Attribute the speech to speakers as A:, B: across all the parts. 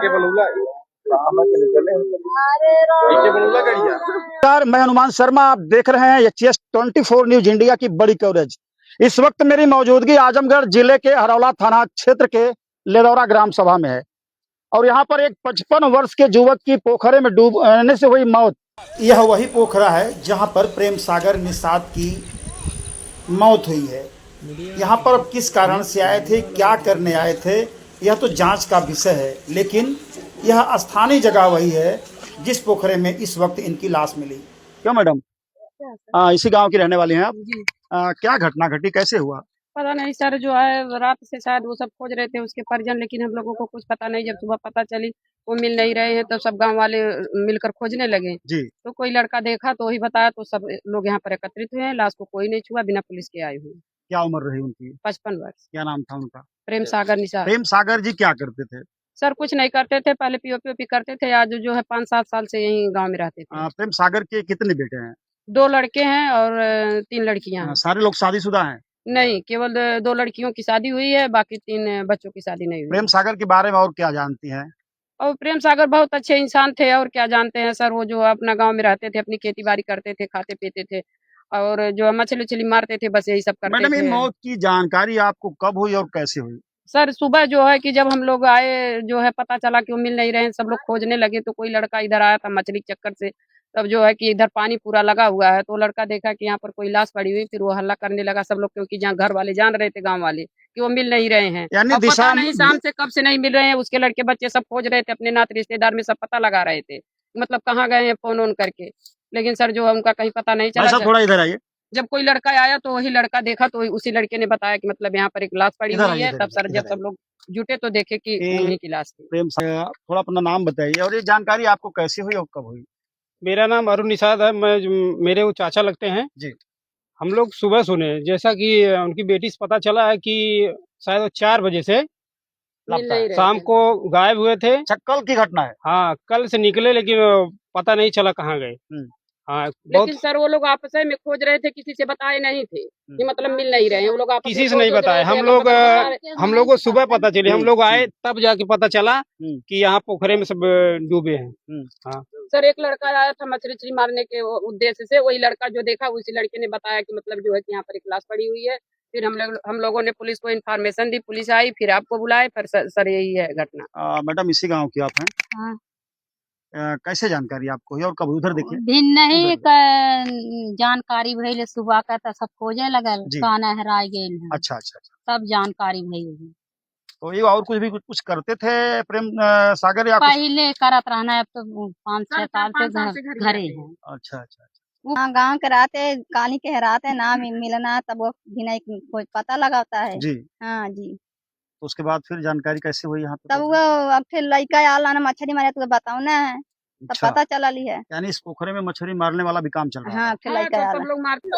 A: नमस्कार, मैं हनुमान शर्मा। आप देख रहे हैं एचएस 24 न्यूज इंडिया की बड़ी कवरेज। इस वक्त मेरी मौजूदगी आजमगढ़ जिले के हरौला थाना क्षेत्र के लेदौरा ग्राम सभा में है और यहाँ पर एक 55 वर्ष के युवक की पोखरे में डूबने से हुई मौत। यह वही पोखरा है जहाँ पर प्रेम सागर निषाद की मौत हुई है। यहाँ पर किस कारण से आए थे, क्या करने आए थे, यह तो जांच का विषय है, लेकिन यह स्थानीय जगह वही है जिस पोखरे में इस वक्त इनकी लाश मिली। क्यों मैडम? इसी गांव की रहने वाली हैं आप?
B: जी।
A: क्या घटना घटी, कैसे हुआ?
B: पता नहीं सर, जो है रात से शायद वो सब खोज रहे थे उसके परिजन, लेकिन हम लोगों को कुछ पता नहीं। जब सुबह पता चली वो मिल नहीं रहे हैं तो सब गांव वाले मिलकर खोजने लगे।
A: जी।
B: तो कोई लड़का देखा तो वही बताया, तो सब लोग यहाँ पर एकत्रित हुए हैं। लाश को कोई नहीं छुआ, बिना पुलिस के आए हुए।
A: क्या उम्र रही उनकी?
B: 55 वर्ष।
A: क्या नाम था उनका?
B: प्रेम सागर निषाद।
A: प्रेम सागर जी क्या करते थे?
B: सर कुछ नहीं करते थे, पहले पीओपी करते थे। आज जो है 5-7 साल से यही गाँव में रहते थे।
A: प्रेम सागर के कितने बेटे हैं?
B: 2 लड़के हैं और 3 लड़कियां हैं।
A: सारे लोग शादीशुदा हैं?
B: नहीं, केवल 2 लड़कियों की शादी हुई है, बाकी 3 बच्चों की शादी नहीं हुई।
A: प्रेम सागर के बारे में और क्या जानती हैं?
B: और प्रेम सागर बहुत अच्छे इंसान थे। और क्या जानते हैं सर, वो जो अपना गांव में रहते थे, अपनी खेती बाड़ी करते थे, खाते पीते थे और जो मछली उछली मारते थे, बस यही सब करते
A: मैडम,
B: थे।
A: ये मौत की जानकारी आपको कब हुई और कैसे हुई?
B: सर सुबह जो है कि जब हम लोग आए, जो है पता चला कि वो मिल नहीं रहे हैं, सब लोग खोजने लगे। तो कोई लड़का इधर आया था मछली के चक्कर से। तब जो है कि इधर पानी पूरा लगा हुआ है, तो लड़का देखा कि यहाँ पर कोई लाश पड़ी हुई। फिर वो हल्ला करने लगा सब लोग, क्योंकि जहाँ घर वाले जान रहे थे, गांव वाले, कि वो मिल नहीं रहे हैं।
A: यानी
B: अब पता
A: दिशा
B: नहीं शाम से कब से नहीं मिल रहे हैं। उसके लड़के बच्चे सब खोज रहे थे, अपने नात रिश्तेदार में सब पता लगा रहे थे, मतलब कहाँ गए हैं फोन ऑन करके। लेकिन सर जो है उनका कहीं पता नहीं चला।
A: थोड़ा इधर आइए।
B: जब कोई लड़का आया तो वही लड़का देखा, तो उसी लड़के ने बताया कि मतलब यहाँ पर एक लाश पड़ी हुई है। तब सर जब सब लोग जुटे तो देखे कि उन्हीं की लाश थी।
A: प्रेम सागर, थोड़ा अपना नाम बताइए और ये जानकारी आपको कैसे हुई और कब हुई?
C: मेरा नाम अरुण निषाद है। मेरे वो चाचा लगते हैं
A: जी।
C: हम लोग सुबह सुने, जैसा कि उनकी बेटी से पता चला है कि शायद वो 4 बजे से शाम को गायब हुए थे।
A: कल की घटना है?
C: हाँ, कल से निकले, लेकिन पता नहीं चला कहाँ गए। हाँ,
B: लेकिन सर वो लोग आपस में खोज रहे थे, किसी से बताए नहीं थे कि मतलब मिल नहीं रहे हैं। वो लोग आपस में
C: किसी से नहीं बताया। हम लोग को सुबह पता चली, हम लोग आए तब जाके पता चला कि यहाँ पोखरे में सब डूबे हैं। हाँ
B: सर, एक लड़का आया था मछली मारने के उद्देश्य से। वही लड़का जो देखा, उसी लड़के ने बताया कि मतलब जो है कि यहाँ पर एक लाश पड़ी हुई है। फिर हम लोगों ने पुलिस को इन्फॉर्मेशन दी, पुलिस आई, फिर आपको बुलाए। फिर सर यही है घटना।
A: मैडम, इसी गांव की आप हैं?
D: हाँ।
A: कैसे जानकारी आपको हुई और कब? उधर देखिए।
D: दिन नहीं जानकारी भइल, सुबह का तो सब खोजे लगल, काना हेराय गेल है।
A: अच्छा अच्छा अच्छा।
D: सब जानकारी भइल।
A: तो ये और कुछ करते थे प्रेम सागर या
D: पहले करत रहना, अब तो 5-6 साल से घरे हैं।
A: अच्छा अच्छा।
E: हाँ, गाँव के रहते, काली के रहते ना मिलना, तब वो भी नहीं कोई पता लगाता है
A: जी।
E: हाँ जी।
A: तो उसके बाद फिर जानकारी कैसे हुई यहाँ पे?
E: तब वो अब फिर लड़का आला ना मछली मारे तो बताओ ना है, तब
A: अच्छा।
E: पता चला ली है।
A: यानी इस पोखरे में मछली मारने वाला भी काम चल रहा है?
E: हाँ, फिर लड़का आला
B: सब लोग मारते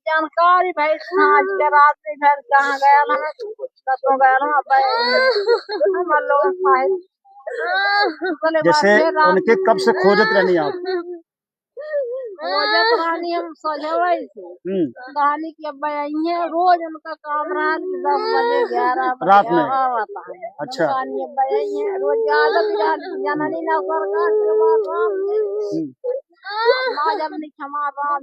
B: जानकारी भाई। आज के रात में घर कहाँ गया ना, तो गया ना
A: जैसे उनके कब से खोजत रहनी आप?
B: कहानी हम सोचे वही कहानी की। अब है रोज उनका काम रहा कि 10 बजे 11 बजे
A: रात में
B: आता है।
A: अच्छा।
B: कहानी अब है रोज जाना नहीं ना कर जब नहीं क्षमा राम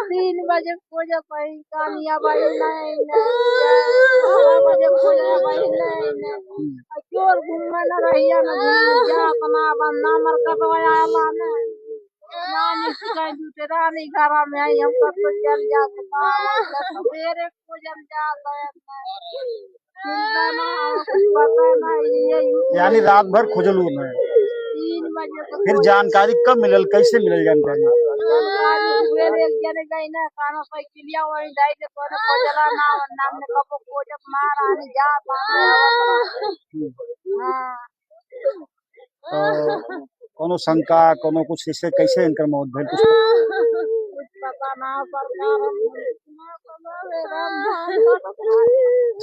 B: 3 बजे खोजे पाई कहानियां भाई नहीं बजे खोजे भाई नहीं चोर घूमने न रही है न जा अपना बन्ना मर कटवाया लाने नानी सिखाई दूसरे रानी घरा में आई हम कर तो चल जा सवेरे खोजन जा
A: यानी रात भर खोजलू में?
B: 3 बजे
A: फिर जानकारी कब मिलल, कैसे मिलल जानकारी?
B: एक जने गई ना खाना साइकिलिया वही जाई के तोने खोजला ना नाम ने कबो खोजत मार आनी जा
A: कोनो शंका, कोनो कुछ इससे कैसे इनकर मौत भइल?
B: कुछ पता ना सरकार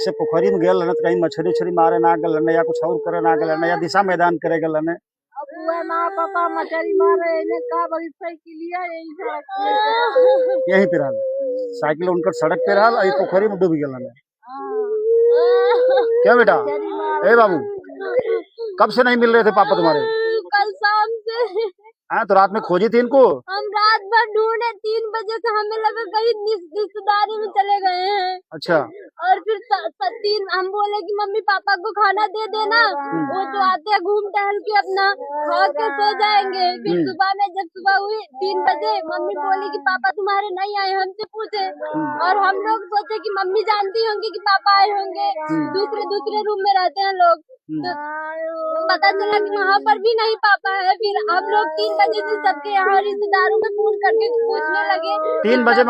A: से पोखरी में गेल रहने, कहीं मछली उछली मारे ना गल रहने या कुछ और करे ना गल रहने या दिशा मैदान करे गल रहने?
B: अब वो ना पता मछली मारे इन्हें का बड़ी साइकिलिया
A: यही पे रहल साइकिल उनकर सड़क पे रहल, पोखरी में डूब गल रहने। क्या बेटा? ए बाबू, कब से नहीं मिल रहे थे पापा तुम्हारे?
B: कल शाम से।
A: हाँ, तो रात में खोजी थी इनको?
B: हम रात भर ढूंढे, 3 बजे से हमें लगा कहीं रिश्तेदारी में चले गए हैं।
A: अच्छा।
B: और फिर हम बोले कि मम्मी पापा को खाना दे देना, वो तो आते हैं घूम टहल के अपना खा के सो जाएंगे। फिर सुबह में जब सुबह हुई 3 बजे, मम्मी बोली कि पापा तुम्हारे नहीं आए, हमसे पूछे। और हम लोग सोचे कि मम्मी जानती होंगी कि पापा आए होंगे, दूसरे रूम में रहते हैं लोग। तो पता चला कि वहाँ पर भी नहीं पापा है। फिर हम लोग 3 बजे से सबके यहाँ रिश्तेदारों में फोन करके पूछने लगे।
A: 3 बजे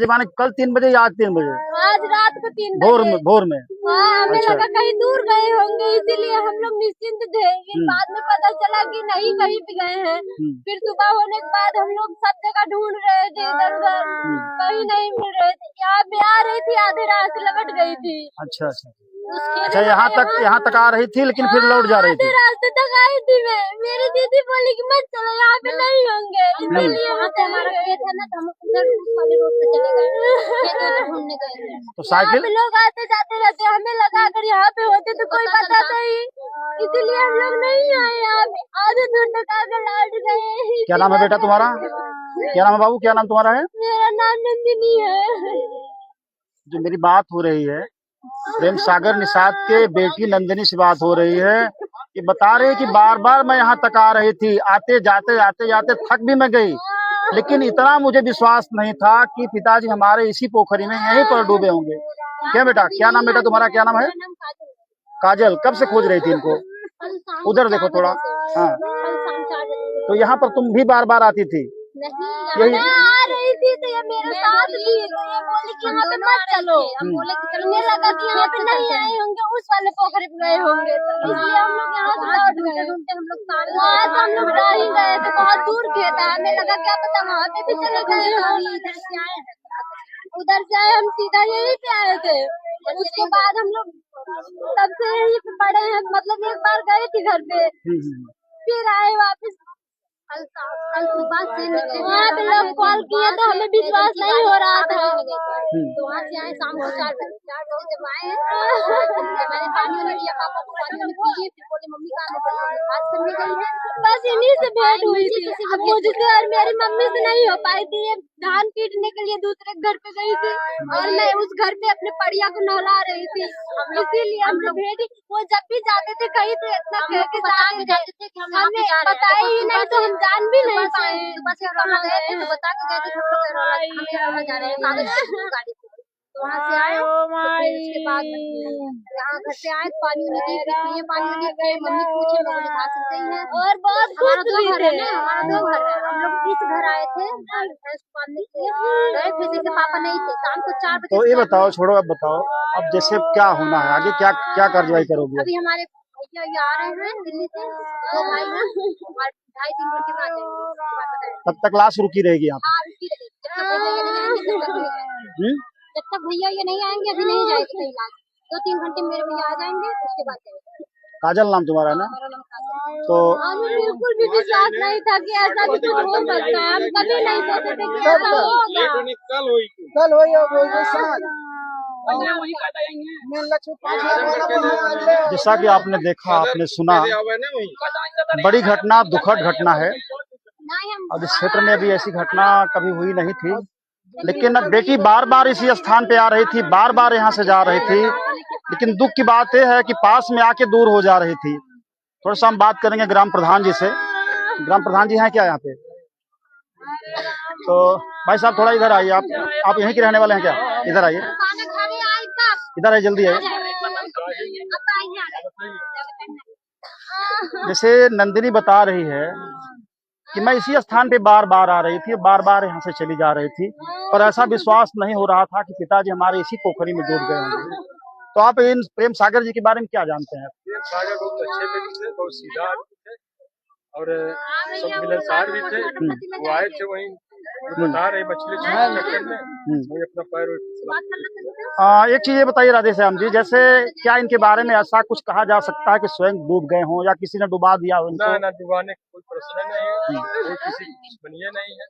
A: माने कल 3 बजे या आज 3 बजे?
B: आज रात को 3
A: भोर में।
B: हाँ, हमें
A: अच्छा।
B: लगा कहीं दूर गए होंगे, इसीलिए हम लोग निश्चिंत थे। फिर बाद में पता चला कि नहीं, कहीं भी गए हैं। फिर सुबह होने के बाद हम लोग सब जगह ढूंढ रहे थे, इधर उधर कहीं नहीं मिल रहे थे। यहाँ पे आ रही थी, आधे रात से लौट गई थी।
A: अच्छा, यहाँ तक आ रही थी, लेकिन फिर लौट जा रही थी।
B: आधे रास्ते तक आई थी मैं। मेरी दीदी बोली कि मत चलो, यहाँ पे नहीं होंगे, इसलिए हमारा खेत है ना, तो हम उधर उस वाले रोड से चले गए, खेत में ढूंढने गए।
A: तो साइकिल
B: लोग आते जाते रहते, हमें लगा अगर यहाँ पे होते तो कोई बताता ही, इसीलिए हम लोग नहीं आए यहाँ पे। आधे दूर तक आकर लौट गए।
A: क्या नाम है बेटा तुम्हारा? क्या नाम है बाबू? क्या नाम तुम्हारा है?
B: मेरा नाम नंदिनी है।
A: जो मेरी बात हो रही है, प्रेम सागर निषाद के बेटी नंदिनी से बात हो रही है। ये बता रहे कि बार बार मैं यहाँ तक आ रही थी, आते जाते थक भी मैं गई, लेकिन इतना मुझे विश्वास नहीं था कि पिताजी हमारे इसी पोखरी में यहीं पर डूबे होंगे। क्या बेटा? क्या नाम बेटा तुम्हारा? क्या नाम है? काजल। कब से खोज रही थी इनको? उधर देखो थोड़ा। हाँ, तो यहाँ पर तुम भी बार बार आती थी?
B: यही आ रही थी, तो ये मेरे साथ भी, तो ये बोली कि यहाँ पे मत चलो। हम बोले कि चलो, मुझे लगा कि यहाँ पे नहीं आए होंगे, उस वाले पोखरे पे गए होंगे, तो इसलिए हम लोग यहाँ से लौट गए। हम लोग डर ही गए थे, बहुत दूर खेत है, हमें लगा क्या पता वहाँ पे भी चले गए हम। उधर से आए, हम सीधा यही पे आए थे। उसके बाद हम लोग तब से यही पे पड़े हैं, मतलब एक बार गए थे घर पे, फिर आए वापस। कल सुबह से वहाँ पे लोग कॉल किए तो हमें विश्वास नहीं हो रहा था, तो वहाँ से आए शाम को 4 बजे जब आए, मैंने पानी लिया, पापा को पानी पीजिए, फिर बोले मम्मी कहाँ बात करने गई है। बस इन्हीं से भेंट हुई थी। अब मुझसे और मेरी मम्मी से नहीं हो पाई थी। ये धान पीटने के लिए दूसरे घर पे गई थी, और मैं उस घर पे अपने पड़िया को नहला रही थी, इसीलिए हम लोग भेंट। वो जब भी जाते थे कहीं तो इतना कह के जाते थे कि हमें बताए ही नहीं, तो हम जान भी नहीं पाए। सुबह से रौला गए थे तो बता के गए थे हम लोग जा रहे हैं कागज गाड़ी, तो वहाँ से आए। फिर उसके बाद यहाँ घर से आए, पानी दी, ये पानी दी, मम्मी पूछे, लोगों ने घास गई है। और बहुत खुश हुई थे। हमारा 2 घर है, हम लोग इस घर आए थे भैंस पालने के लिए, गए फिर से पापा नहीं थे। शाम को 4 बजे।
A: तो ये बताओ, छोड़ो अब बताओ, अब जैसे क्या होना है आगे, क्या कार्रवाई करोगे?
B: अभी हमारे भैया आ रहे हैं दिल्ली से, 2 भाई हैं, 2.5-3 घंटे बाद आएंगे।
A: तब तक लाश रुकी रहेगी यहाँ पे?
B: हाँ, रुकी रहेगी, जब तक भैया ये नहीं आएंगे अभी नहीं जाएगी कहीं लाश। 2-3 घंटे मेरे भैया आ जाएंगे, उसके बाद जाएंगे।
A: काजल नाम तुम्हारा है ना? तो
B: हमें बिल्कुल भी विश्वास नहीं था कि ऐसा भी कुछ हो सकता है। हम कभी नहीं सोचे थे कि ऐसा होगा।
A: कल जैसा कि आपने देखा, आपने सुना, बड़ी घटना, दुखद घटना है, और इस क्षेत्र में भी ऐसी घटना कभी हुई नहीं थी। लेकिन अब बेटी बार बार इसी स्थान पे आ रही थी, बार बार यहाँ से जा रही थी, लेकिन दुख की बात यह है कि पास में आके दूर हो जा रही थी। थोड़ा सा हम बात करेंगे ग्राम प्रधान जी से। ग्राम प्रधान जी हैं क्या यहाँ पे? तो भाई साहब थोड़ा इधर आइए, आप यहीं के रहने वाले हैं क्या? इधर आइए, इधर आइए, जल्दी आइए। जैसे नंदिनी बता रही है कि मैं इसी स्थान पे बार बार आ रही थी, बार बार यहाँ से चली जा रही थी, पर ऐसा विश्वास नहीं हो रहा था कि पिताजी हमारे इसी पोखरी में डूब गए होंगे। तो आप इन प्रेम सागर जी के बारे में क्या जानते हैं?
F: प्रेम सागर बहुत अच्छे व्यक्ति थे, बहुत सीधा आदमी थे, और सब मिलनसार भी थे। वो आए थे वहीं बता रहे मछली चक्कर में वही अपना पैर।
A: एक चीज ये बताइए राधे श्याम जी, जैसे क्या इनके बारे में ऐसा कुछ कहा जा सकता है कि स्वयं डूब गए हों या किसी ने डुबा दिया हो इनको?
F: ना, डुबाने का कोई प्रश्न नहीं है, कोई किसी दुश्मनी नहीं है।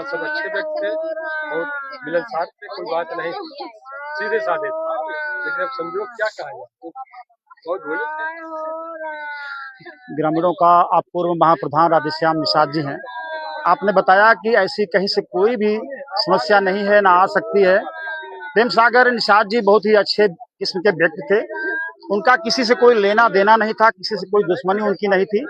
F: सब अच्छे व्यक्ति थे, बहुत मिलनसार थे, कोई बात नहीं, सीधे साधे थे। लेकिन अब संजोग क्या कहा जाए, तो बहुत भोले
A: ग्रामीणों का आप पूर्व महाप्रधान राधेश्याम निषाद जी हैं। आपने बताया कि ऐसी कहीं से कोई भी समस्या नहीं है, ना आ सकती है। प्रेम सागर निषाद जी बहुत ही अच्छे किस्म के व्यक्ति थे। उनका किसी से कोई लेना देना नहीं था, किसी से कोई दुश्मनी उनकी नहीं थी।